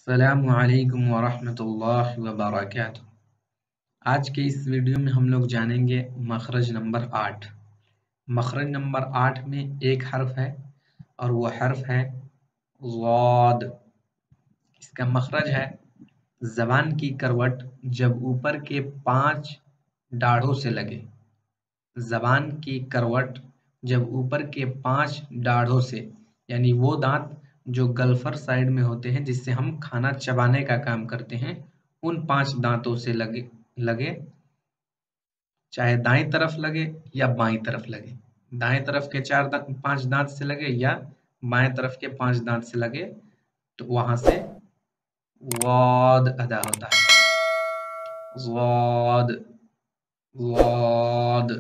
अस्सलामु अलैकुम वरहमतुल्लाहि वबरकातुह। आज के इस वीडियो में हम लोग जानेंगे मखरज नंबर 8। मखरज नंबर 8 में एक हर्फ है और वो हर्फ है ज़ाद। इसका मखरज है ज़बान की करवट जब ऊपर के 5 दाढ़ों से लगे। ज़बान की करवट जब ऊपर के 5 दाढ़ों से, यानी वो दांत जो गल्फर साइड में होते हैं जिससे हम खाना चबाने का काम करते हैं, उन 5 दांतों से लगे, चाहे दाईं तरफ लगे या बाईं तरफ लगे। दाएं तरफ के 5 दांत से लगे या बाएं तरफ के 5 दांत से लगे तो वहां से वाद अदा होता है। वाद वाद